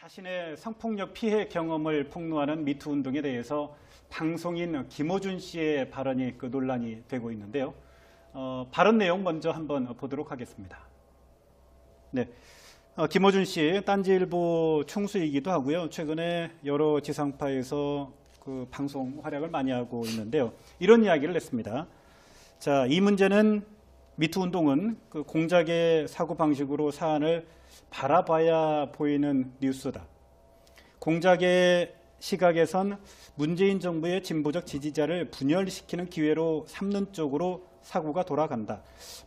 자신의 성폭력 피해 경험을 폭로하는 미투 운동에 대해서 방송인 김어준 씨의 발언이 논란이 되고 있는데요. 발언 내용 먼저 한번 보도록 하겠습니다. 네, 김어준 씨, 딴지일보 총수이기도 하고요. 최근에 여러 지상파에서 방송 활약을 많이 하고 있는데요. 이런 이야기를 냈습니다. 자, 이 문제는 미투 운동은 공작의 사고 방식으로 사안을 바라봐야 보이는 뉴스다. 공작의 시각에선 문재인 정부의 진보적 지지자를 분열시키는 기회로 삼는 쪽으로 사고가 돌아간다.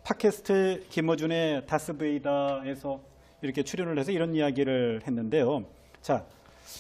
팟캐스트 김어준의 다스베이다에서 이렇게 출연을 해서 이런 이야기를 했는데요. 자,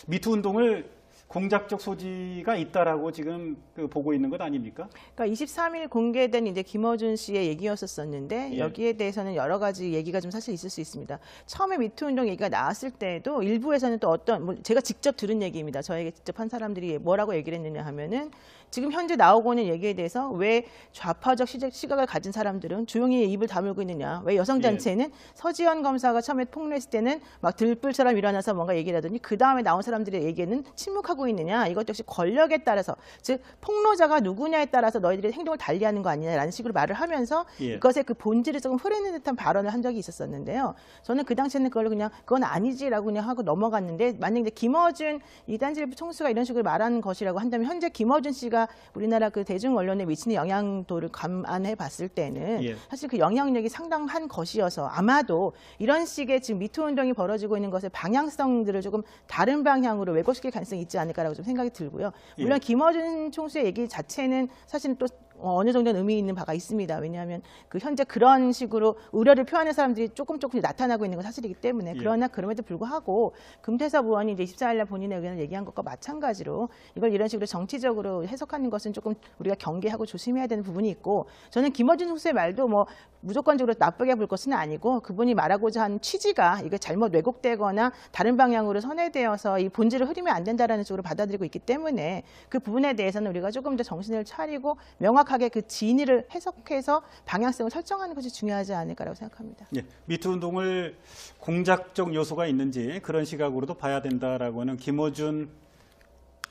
미투 운동을 공작적 소지가 있다라고 지금 보고 있는 것 아닙니까? 그러니까 23일 공개된 이제 김어준 씨의 얘기였었는데, 예. 여기에 대해서는 여러 가지 얘기가 좀 사실 있을 수 있습니다. 처음에 미투 운동 얘기가 나왔을 때도 일부에서는 또 어떤, 제가 직접 들은 얘기입니다. 저에게 직접 한 사람들이 뭐라고 얘기를 했느냐 하면은, 지금 현재 나오고 있는 얘기에 대해서 왜 좌파적 시각을 가진 사람들은 조용히 입을 다물고 있느냐, 왜 여성단체는 예. 서지현 검사가 처음에 폭로했을 때는 막 들불처럼 일어나서 뭔가 얘기를 하더니 그 다음에 나온 사람들의 얘기는 침묵하고 있느냐, 이것 역시 권력에 따라서, 즉 폭로자가 누구냐에 따라서 너희들의 행동을 달리하는 거 아니냐라는 식으로 말을 하면서 예. 이것의 그 본질을 조금 흐리는 듯한 발언을 한 적이 있었었는데요. 저는 그 당시에는 그걸 그냥 그건 아니지라고 그냥 하고 넘어갔는데, 만약에 김어준 이단지일보 총수가 이런 식으로 말하는 것이라고 한다면 현재 김어준 씨가 우리나라 그 대중 언론에 미치는 영향도를 감안해 봤을 때는 예. 사실 그 영향력이 상당한 것이어서 아마도 이런 식의 지금 미투 운동이 벌어지고 있는 것의 방향성들을 조금 다른 방향으로 왜곡시킬 가능성이 있지 않을까라고 좀 생각이 들고요. 물론 예. 김어준 총수의 얘기 자체는 사실은 또 어느 정도는 의미 있는 바가 있습니다. 왜냐하면 그 현재 그런 식으로 우려를 표하는 사람들이 조금씩 나타나고 있는 건 사실이기 때문에. 그러나 그럼에도 불구하고 금태섭 의원이 이제 24일 날 본인의 의견을 얘기한 것과 마찬가지로 이걸 이런 식으로 정치적으로 해석하는 것은 조금 우리가 경계하고 조심해야 되는 부분이 있고, 저는 김어준 총수의 말도 뭐 무조건적으로 나쁘게 볼 것은 아니고, 그분이 말하고자 하는 취지가 이게 잘못 왜곡되거나 다른 방향으로 선회되어서 이 본질을 흐리면 안 된다라는 쪽으로 받아들이고 있기 때문에 그 부분에 대해서는 우리가 조금 더 정신을 차리고 명확하게 그 진위를 해석해서 방향성을 설정하는 것이 중요하지 않을까라고 생각합니다. 예, 미투 운동을 공작적 요소가 있는지 그런 시각으로도 봐야 된다라고는 김어준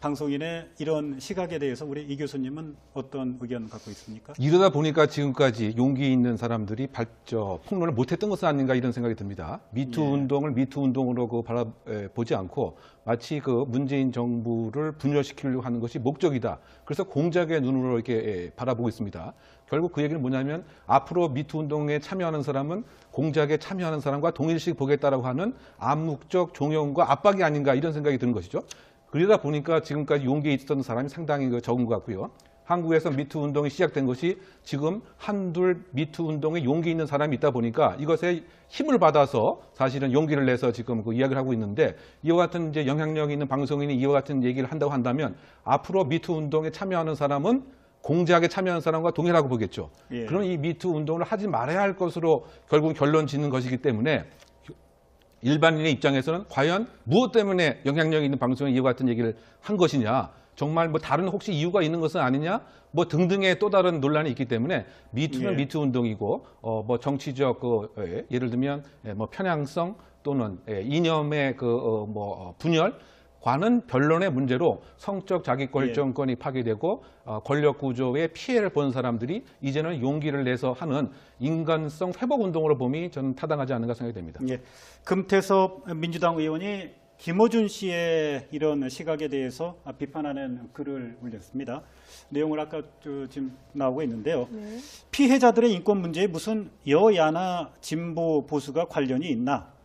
방송인의 이런 시각에 대해서 우리 이 교수님은 어떤 의견 갖고 있습니까? 이러다 보니까 지금까지 용기 있는 사람들이 폭로를 못했던 것은 아닌가 이런 생각이 듭니다. 미투 운동을 미투 운동으로 바라보지 않고 마치 문재인 정부를 분열시키려고 하는 것이 목적이다. 그래서 공작의 눈으로 이렇게 바라보고 있습니다. 결국 그 얘기는 뭐냐면, 앞으로 미투 운동에 참여하는 사람은 공작에 참여하는 사람과 동일시 보겠다라고 하는 암묵적 종용과 압박이 아닌가 이런 생각이 드는 것이죠. 그러다 보니까 지금까지 용기에 있었던 사람이 상당히 적은 것 같고요. 한국에서 미투 운동이 시작된 것이 지금 한둘 미투 운동에 용기 있는 사람이 있다 보니까 이것에 힘을 받아서 사실은 용기를 내서 지금 이야기를 하고 있는데, 이와 같은 이제 영향력 있는 방송인이 이와 같은 얘기를 한다고 한다면 앞으로 미투 운동에 참여하는 사람은 공작에 참여하는 사람과 동일하고 보겠죠. 예. 그럼 이 미투 운동을 하지 말아야 할 것으로 결국 결론 짓는 것이기 때문에 일반인의 입장에서는 과연 무엇 때문에 영향력 있는 방송에 이와 같은 얘기를 한 것이냐, 정말 다른 혹시 이유가 있는 것은 아니냐, 등등의 또 다른 논란이 있기 때문에 미투는 미투 운동이고, 정치적 예를 들면 편향성 또는 이념의 분열 과는 변론의 문제로 성적 자기결정권이 파괴되고 권력 구조의 피해를 본 사람들이 이제는 용기를 내서 하는 인간성 회복 운동으로 봄이 저는 타당하지 않은가 생각이 됩니다. 예. 금태섭 민주당 의원이 김어준 씨의 이런 시각에 대해서 비판하는 글을 올렸습니다. 내용을 아까 지금 나오고 있는데요. 네. 피해자들의 인권 문제에 무슨 여야나 진보 보수가 관련이 있나?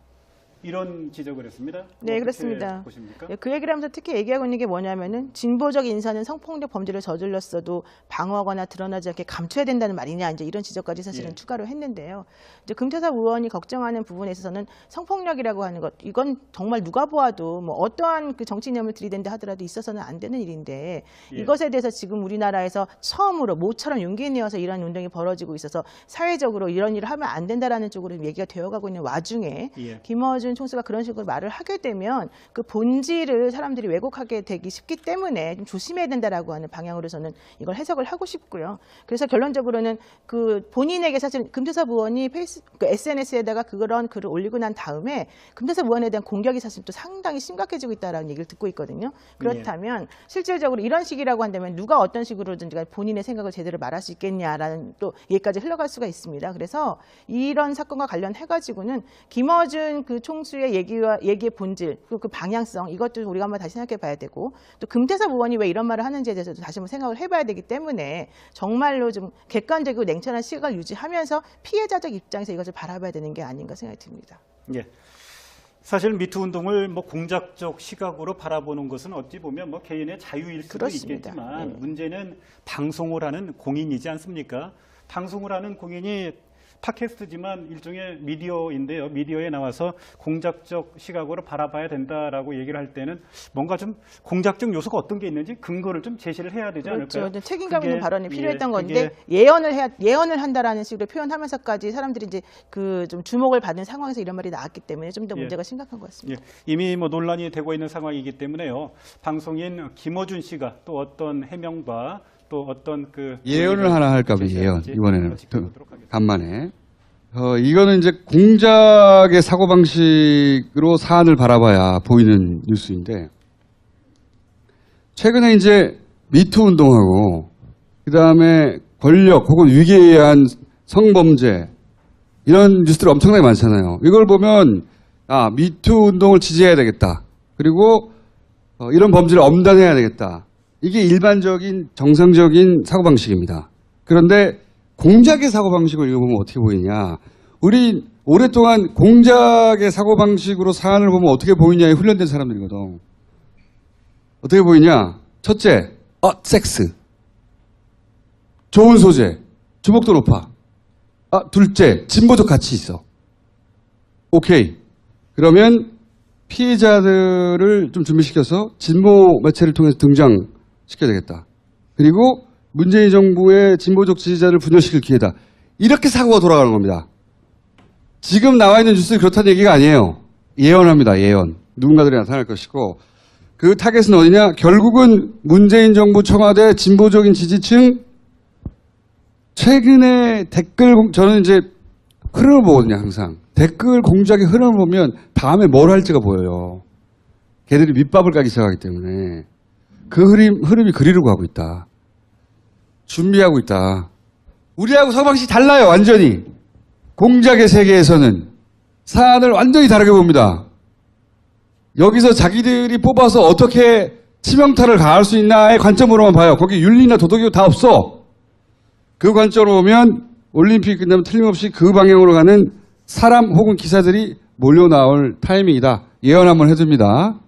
이런 지적을 했습니다. 네, 그렇습니다. 보십니까? 그 얘기를 하면서 특히 얘기하고 있는 게 뭐냐면은, 진보적 인사는 성폭력 범죄를 저질렀어도 방어하거나 드러나지 않게 감춰야 된다는 말이냐, 이제 이런 지적까지 사실은 추가로 했는데요. 이제 금태섭 의원이 걱정하는 부분에 있어서는 성폭력이라고 하는 것, 이건 정말 누가 보아도 어떠한 그 정치 이념을 들이댄다 하더라도 있어서는 안 되는 일인데, 이것에 대해서 지금 우리나라에서 처음으로 모처럼 용기 내어서 이런 운동이 벌어지고 있어서 사회적으로 이런 일을 하면 안 된다라는 쪽으로 얘기가 되어가고 있는 와중에 김어준 총수가 그런 식으로 말을 하게 되면 그 본질을 사람들이 왜곡하게 되기 쉽기 때문에 좀 조심해야 된다라고 하는 방향으로 저는 이걸 해석을 하고 싶고요. 그래서 결론적으로는 그 본인에게 사실 금태섭 의원이 SNS에다가 그런 글을 올리고 난 다음에 금태섭 의원에 대한 공격이 사실 또 상당히 심각해지고 있다라는 얘기를 듣고 있거든요. 그렇다면 실질적으로 이런 식이라고 한다면 누가 어떤 식으로든지 본인의 생각을 제대로 말할 수 있겠냐라는 또 얘기까지 흘러갈 수가 있습니다. 그래서 이런 사건과 관련해가지고는 김어준 그 총수의 얘기의 본질, 그 방향성, 이것도 우리가 한번 다시 생각해 봐야 되고, 또 금태섭 의원이 왜 이런 말을 하는지에 대해서도 다시 한번 생각을 해봐야 되기 때문에 정말로 좀 객관적이고 냉철한 시각을 유지하면서 피해자적 입장에서 이것을 바라봐야 되는 게 아닌가 생각이 듭니다. 예. 사실 미투 운동을 뭐 공작적 시각으로 바라보는 것은 어찌 보면 뭐 개인의 자유일 수도 그렇습니다. 있겠지만 문제는 방송을 하는 공인이지 않습니까? 방송을 하는 공인이 팟캐스트지만 일종의 미디어인데요. 미디어에 나와서 공작적 시각으로 바라봐야 된다라고 얘기를 할 때는 뭔가 좀 공작적 요소가 어떤 게 있는지 근거를 좀 제시를 해야 되지 않을까요? 그렇죠. 책임감 있는 발언이 필요했던 건데 그게 예언을 한다라는 식으로 표현하면서까지 사람들이 이제 그 좀 주목을 받는 상황에서 이런 말이 나왔기 때문에 좀 더 문제가 심각한 것 같습니다. 이미 뭐 논란이 되고 있는 상황이기 때문에요. 방송인 김어준 씨가 또 어떤 해명과 또 어떤 그 예언을 하나 할까 봐요. 예언 제시할지 이번에는 지켜보도록 하겠습니다. 간만에 이거는 이제 공작의 사고 방식으로 사안을 바라봐야 보이는 뉴스인데 최근에 이제 미투 운동하고 그 다음에 권력 혹은 위기에 의한 성범죄 이런 뉴스들이 엄청나게 많잖아요. 이걸 보면 미투 운동을 지지해야 되겠다. 그리고 이런 범죄를 엄단해야 되겠다. 이게 일반적인 정상적인 사고방식입니다. 그런데 공작의 사고방식을 읽어보면 어떻게 보이냐. 우리 오랫동안 공작의 사고방식으로 사안을 보면 어떻게 보이냐에 훈련된 사람들이거든. 어떻게 보이냐. 첫째, 섹스. 좋은 소재. 주목도 높아. 둘째, 진보적 가치 있어. 오케이. 그러면 피해자들을 좀 준비시켜서 진보 매체를 통해서 등장시켜야 되겠다. 그리고 문재인 정부의 진보적 지지자를 분열시킬 기회다. 이렇게 사고가 돌아가는 겁니다. 지금 나와 있는 뉴스는 그렇다는 얘기가 아니에요. 예언합니다. 예언. 누군가들이 나타날 것이고 그 타겟은 어디냐? 결국은 문재인 정부 청와대 진보적인 지지층 최근에 저는 이제 흐름을 보거든요. 항상. 댓글 공작의 흐름을 보면 다음에 뭘 할지가 보여요. 걔들이 밑밥을 까기 시작하기 때문에 그 흐름이 그리로 가고 있다. 준비하고 있다. 우리하고 사고방식이 달라요. 완전히. 공작의 세계에서는 사안을 완전히 다르게 봅니다. 여기서 자기들이 뽑아서 어떻게 치명타를 가할 수 있나의 관점으로만 봐요. 거기 윤리나 도덕이 다 없어. 그 관점으로 보면 올림픽 끝나면 틀림없이 그 방향으로 가는 사람 혹은 기사들이 몰려 나올 타이밍이다. 예언 한번 해줍니다.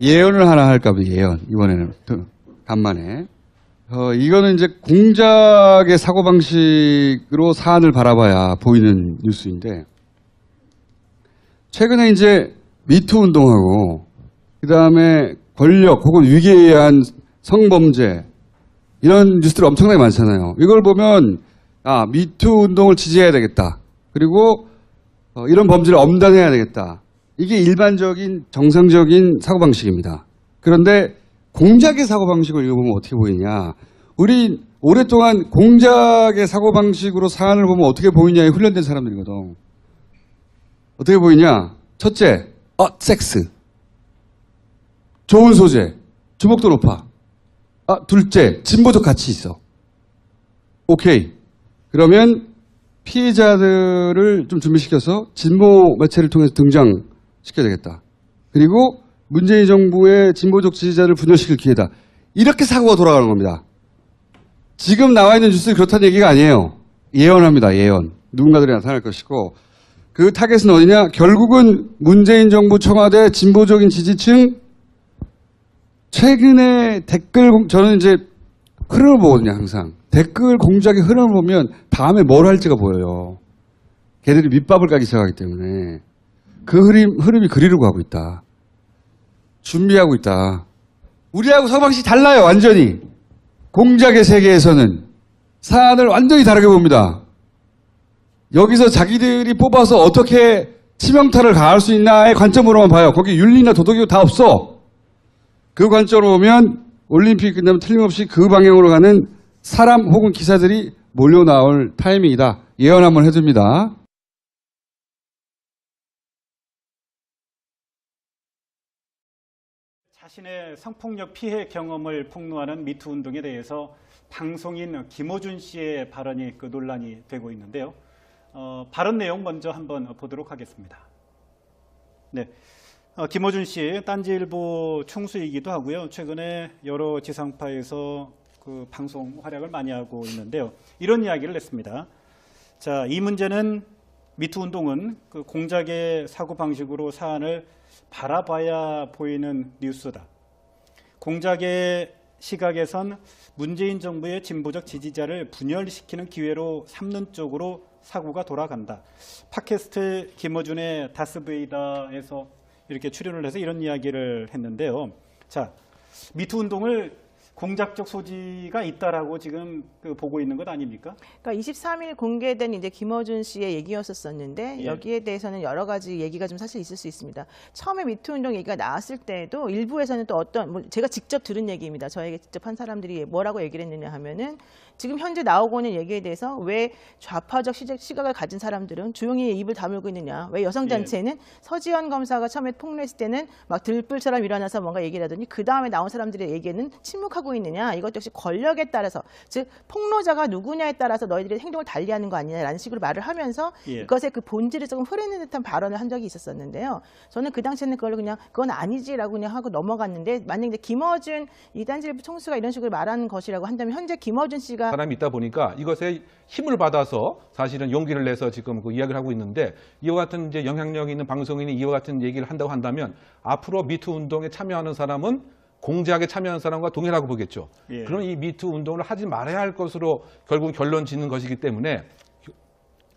예언을 하나 할까 봐요. 예언. 이번에는 또 간만에. 이거는 이제 공작의 사고방식으로 사안을 바라봐야 보이는 뉴스인데, 최근에 이제 미투 운동하고, 그 다음에 권력 혹은 위기에 의한 성범죄, 이런 뉴스들이 엄청나게 많잖아요. 이걸 보면, 미투 운동을 지지해야 되겠다. 그리고 이런 범죄를 엄단해야 되겠다. 이게 일반적인 정상적인 사고방식입니다. 그런데 공작의 사고방식을 읽어보면 어떻게 보이냐. 우리 오랫동안 공작의 사고방식으로 사안을 보면 어떻게 보이냐에 훈련된 사람들이거든. 어떻게 보이냐. 첫째, 섹스. 좋은 소재. 주목도 높아. 둘째, 진보적 가치 있어. 오케이. 그러면 피해자들을 좀 준비시켜서 진보 매체를 통해서 등장시켜야 되겠다. 그리고 문재인 정부의 진보적 지지자를 분열시킬 기회다. 이렇게 사고가 돌아가는 겁니다. 지금 나와 있는 뉴스는 그렇다는 얘기가 아니에요. 예언합니다. 예언. 누군가들이 나타날 것이고, 그 타겟은 어디냐? 결국은 문재인 정부 청와대 진보적인 지지층, 최근에 저는 이제 흐름을 보거든요, 항상. 댓글 공작의 흐름을 보면 다음에 뭘 할지가 보여요. 걔들이 밑밥을 까기 시작하기 때문에 그 흐름이 그리로 가고 있다. 준비하고 있다. 우리하고 사고방식이 달라요, 완전히. 공작의 세계에서는 사안을 완전히 다르게 봅니다. 여기서 자기들이 뽑아서 어떻게 치명타를 가할 수 있나의 관점으로만 봐요. 거기 윤리나 도덕이 다 없어. 그 관점으로 보면 올림픽 끝나면 틀림없이 그 방향으로 가는 사람 혹은 기사들이 몰려 나올 타이밍이다. 예언 한번 해줍니다. 자신의 성폭력 피해 경험을 폭로하는 미투 운동에 대해서 방송인 김어준 씨의 발언이 논란이 되고 있는데요. 발언 내용 먼저 한번 보도록 하겠습니다. 네, 김어준 씨, 딴지일보 총수이기도 하고요. 최근에 여러 지상파에서 그 방송 활약을 많이 하고 있는데요. 이런 이야기를 냈습니다. 자, 이 문제는 미투 운동은 그 공작의 사고 방식으로 사안을 바라봐야 보이는 뉴스다. 공작의 시각에선 문재인 정부의 진보적 지지자를 분열시키는 기회로 삼는 쪽으로 사고가 돌아간다. 팟캐스트 김어준의 다스베이다에서 이렇게 출연을 해서 이런 이야기를 했는데요. 자, 미투 운동을 공작적 소지가 있다라고 지금 보고 있는 것 아닙니까? 그러니까 23일 공개된 이제 김어준 씨의 얘기였었는데 예. 여기에 대해서는 여러 가지 얘기가 좀 사실 있을 수 있습니다. 처음에 미투 운동 얘기가 나왔을 때도 일부에서는 또 제가 직접 들은 얘기입니다. 저에게 직접 한 사람들이 뭐라고 얘기를 했느냐 하면은 지금 현재 나오고 있는 얘기에 대해서 왜 좌파적 시각을 가진 사람들은 조용히 입을 다물고 있느냐. 왜 여성단체는 서지현 검사가 처음에 폭로했을 때는 막 들불처럼 일어나서 뭔가 얘기를 하더니 그 다음에 나온 사람들의 얘기는 침묵하고 있느냐. 이것 역시 권력에 따라서, 즉 폭로자가 누구냐에 따라서 너희들의 행동을 달리하는 거 아니냐라는 식으로 말을 하면서 이것의 그 본질을 조금 흐리는 듯한 발언을 한 적이 있었었는데요. 저는 그 당시에는 그건 아니지라고 그냥 하고 넘어갔는데, 만약에 김어준 이 딴지일보 총수가 이런 식으로 말하는 것이라고 한다면 현재 김어준 씨가 사람이 있다 보니까 이것에 힘을 받아서 사실은 용기를 내서 지금 그 이야기를 하고 있는데, 이와 같은 이제 영향력 있는 방송인이 이와 같은 얘기를 한다고 한다면 앞으로 미투 운동에 참여하는 사람은 공작에 참여하는 사람과 동일하고 보겠죠. 예. 그런 이 미투 운동을 하지 말아야 할 것으로 결국 결론 짓는 것이기 때문에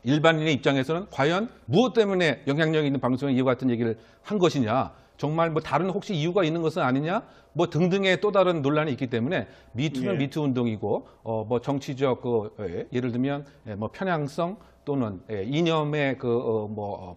일반인의 입장에서는 과연 무엇 때문에 영향력 있는 방송에 이와 같은 얘기를 한 것이냐, 정말 뭐 다른 혹시 이유가 있는 것은 아니냐, 뭐 등등의 또 다른 논란이 있기 때문에 미투는 미투 운동이고 뭐 정치적 예를 들면 뭐 편향성 또는 이념의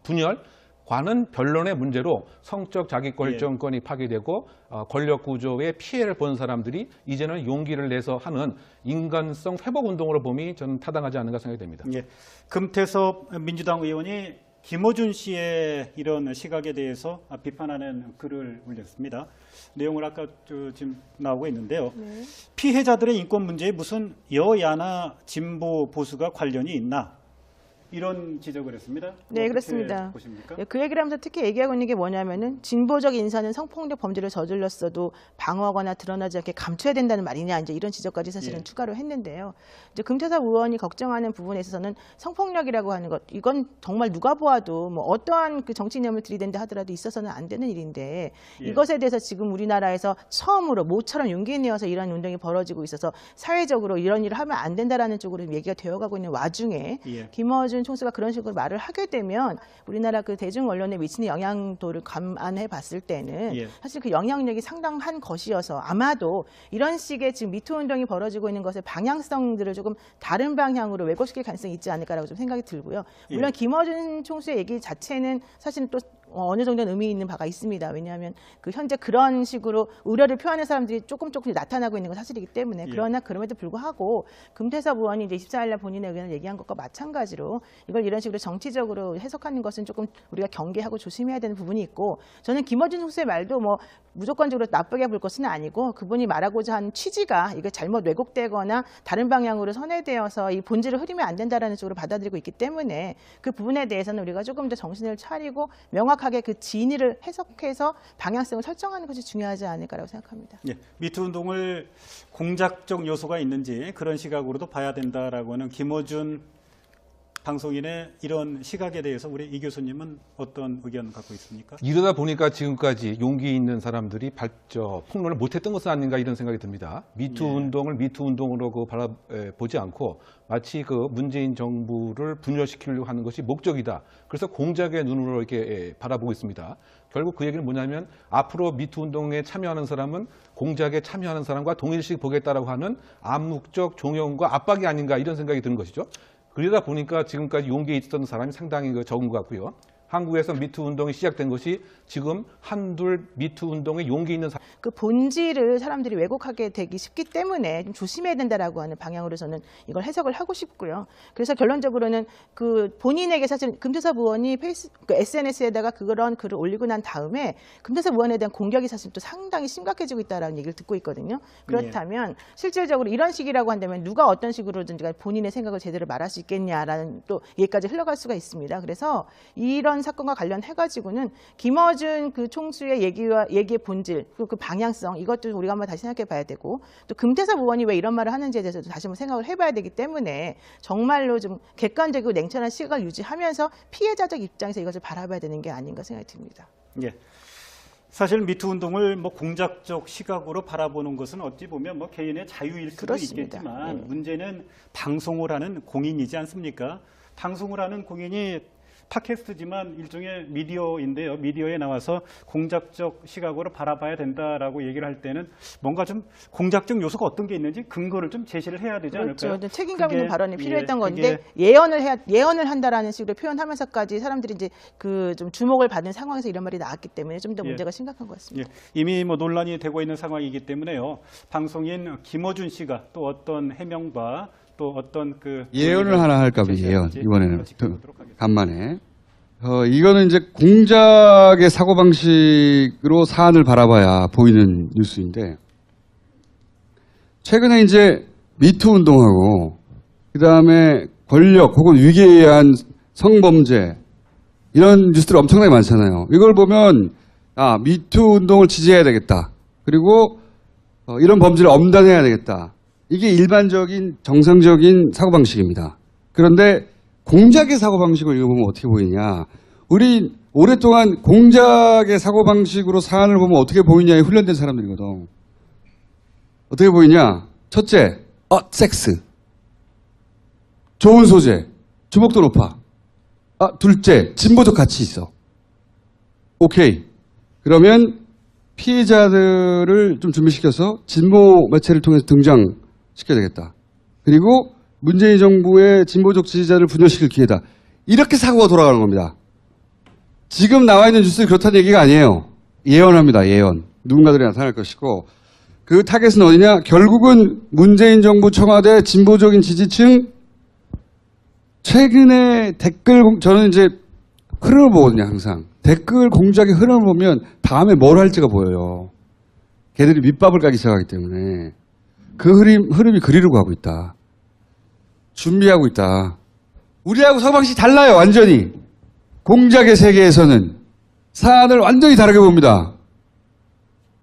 분열 과는 변론의 문제로 성적 자기결정권이 파괴되고 권력 구조의 피해를 본 사람들이 이제는 용기를 내서 하는 인간성 회복 운동으로 봄이 저는 타당하지 않는가 생각이 됩니다. 예. 금태섭 민주당 의원이 김어준 씨의 이런 시각에 대해서 비판하는 글을 올렸습니다. 내용을 아까 지금 나오고 있는데요. 네. 피해자들의 인권 문제에 무슨 여야나 진보 보수가 관련이 있나? 이런 지적을 했습니다. 네, 어떻게 그렇습니다. 보십니까? 예, 그 얘기를 하면서 특히 얘기하고 있는 게 뭐냐면은 진보적 인사는 성폭력 범죄를 저질렀어도 방어하거나 드러나지 않게 감춰야 된다는 말이냐 이제 이런 지적까지 사실은 예. 추가로 했는데요. 이제 금태섭 의원이 걱정하는 부분에 있어서는 성폭력이라고 하는 것 이건 정말 누가 보아도 뭐 어떠한 그 정치 이념을 들이댄다 하더라도 있어서는 안 되는 일인데 예. 이것에 대해서 지금 우리나라에서 처음으로 모처럼 용기 내어서 이런 운동이 벌어지고 있어서 사회적으로 이런 일을 하면 안 된다라는 쪽으로 얘기가 되어가고 있는 와중에 예. 김어준 총수가 그런 식으로 말을 하게 되면 우리나라 그 대중 언론에 미치는 영향도를 감안해 봤을 때는 예. 사실 그 영향력이 상당한 것이어서 아마도 이런 식의 지금 미투 운동이 벌어지고 있는 것의 방향성들을 조금 다른 방향으로 왜곡시킬 가능성이 있지 않을까라고 좀 생각이 들고요. 물론 예. 김어준 총수의 얘기 자체는 사실은 또 어느 정도는 의미 있는 바가 있습니다. 왜냐하면 그 현재 그런 식으로 우려를 표하는 사람들이 조금 나타나고 있는 건 사실이기 때문에 예. 그러나 그럼에도 불구하고 금태섭 의원이 이제 24일 날 본인의 의견을 얘기한 것과 마찬가지로 이걸 이런 식으로 정치적으로 해석하는 것은 조금 우리가 경계하고 조심해야 되는 부분이 있고 저는 김어준 총수의 말도 뭐 무조건적으로 나쁘게 볼 것은 아니고 그분이 말하고자 하는 취지가 이게 잘못 왜곡되거나 다른 방향으로 선회되어서 이 본질을 흐리면 안 된다라는 쪽으로 받아들이고 있기 때문에 그 부분에 대해서는 우리가 조금 더 정신을 차리고 명확하게 그 진위를 해석해서 방향성을 설정하는 것이 중요하지 않을까라고 생각합니다. 예, 미투 운동을 공작적 요소가 있는지 그런 시각으로도 봐야 된다라고 하는 김어준 방송인의 이런 시각에 대해서 우리 이 교수님은 어떤 의견 갖고 있습니까? 이러다 보니까 지금까지 용기 있는 사람들이 폭로를 못했던 것은 아닌가 이런 생각이 듭니다. 미투 예. 운동을 미투 운동으로 바라보지 않고 마치 그 문재인 정부를 분열시키려고 하는 것이 목적이다. 그래서 공작의 눈으로 이렇게 바라보고 있습니다. 결국 그 얘기는 뭐냐면 앞으로 미투 운동에 참여하는 사람은 공작에 참여하는 사람과 동일식 보겠다라고 하는 암묵적 종용과 압박이 아닌가 이런 생각이 드는 것이죠. 그러다 보니까 지금까지 용기에 있었던 사람이 상당히 적은 것 같고요. 한국에서 미투 운동이 시작된 것이 지금 한둘 미투 운동에 용기 있는 사람. 그 본질을 사람들이 왜곡하게 되기 쉽기 때문에 좀 조심해야 된다라고 하는 방향으로 저는 이걸 해석을 하고 싶고요. 그래서 결론적으로는 그 본인에게 사실 금태섭 의원이 SNS에다가 그런 글을 올리고 난 다음에 금태섭 의원에 대한 공격이 사실 또 상당히 심각해지고 있다라는 얘기를 듣고 있거든요. 그렇다면 실질적으로 이런 식이라고 한다면 누가 어떤 식으로든지 본인의 생각을 제대로 말할 수 있겠냐라는 또 얘기까지 흘러갈 수가 있습니다. 그래서 이런 사건과 관련해가지고는 김어준 그 총수의 얘기의 본질, 그 방향성 이것도 우리가 한번 다시 생각해 봐야 되고 또 금태섭 의원이 왜 이런 말을 하는지에 대해서도 다시 한번 생각을 해봐야 되기 때문에 정말로 좀 객관적이고 냉철한 시각을 유지하면서 피해자적 입장에서 이것을 바라봐야 되는 게 아닌가 생각이 듭니다. 예. 사실 미투 운동을 뭐 공작적 시각으로 바라보는 것은 어찌 보면 뭐 개인의 자유일 수도 그렇습니다. 있겠지만 네. 문제는 방송을 하는 공인이지 않습니까? 방송을 하는 공인이 팟캐스트지만 일종의 미디어인데요. 미디어에 나와서 공작적 시각으로 바라봐야 된다라고 얘기를 할 때는 뭔가 좀 공작적 요소가 어떤 게 있는지 근거를 좀 제시를 해야 되지 않을까요? 그렇죠. 책임감 있는 그게, 발언이 필요했던 예, 건데 그게 예언을 한다라는 식으로 표현하면서까지 사람들이 이제 그 좀 주목을 받는 상황에서 이런 말이 나왔기 때문에 좀 더 예. 문제가 심각한 것 같습니다. 예, 이미 뭐 논란이 되고 있는 상황이기 때문에요. 방송인 김어준 씨가 또 어떤 해명과 또 어떤 그 예언을 하나 할까 봐요. 예언 제시하는지 이번에는 한번 지켜보도록 하겠습니다. 간만에 이거는 이제 공작의 사고 방식으로 사안을 바라봐야 보이는 뉴스인데 최근에 이제 미투 운동하고 그 다음에 권력 혹은 위기에 의한 성범죄 이런 뉴스들 엄청나게 많잖아요. 이걸 보면 미투 운동을 지지해야 되겠다. 그리고 이런 범죄를 엄단해야 되겠다. 이게 일반적인 정상적인 사고방식입니다. 그런데 공작의 사고방식을 읽어보면 어떻게 보이냐. 우리 오랫동안 공작의 사고방식으로 사안을 보면 어떻게 보이냐에 훈련된 사람들이거든. 어떻게 보이냐. 첫째, 섹스. 좋은 소재. 주목도 높아. 둘째, 진보적 가치 있어. 오케이. 그러면 피해자들을 좀 준비시켜서 진보 매체를 통해서 등장시켜야 되겠다. 그리고 문재인 정부의 진보적 지지자를 분열시킬 기회다. 이렇게 사고가 돌아가는 겁니다. 지금 나와 있는 뉴스는 그렇다는 얘기가 아니에요. 예언합니다. 예언. 누군가들이 나타날 것이고 그 타겟은 어디냐? 결국은 문재인 정부 청와대 진보적인 지지층 최근에 저는 이제 흐름을 보거든요. 항상. 댓글 공작의 흐름을 보면 다음에 뭘 할지가 보여요. 걔들이 밑밥을 까기 시작하기 때문에 그 흐름이 그리려고 하고 있다. 준비하고 있다. 우리하고 서방식 달라요, 완전히. 공작의 세계에서는 사안을 완전히 다르게 봅니다.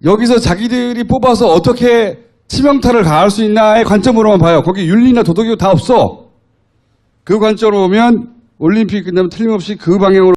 여기서 자기들이 뽑아서 어떻게 치명타를 가할 수 있나의 관점으로만 봐요. 거기 윤리나 도덕이 다 없어. 그 관점으로 보면 올림픽 끝나면 틀림없이 그 방향으로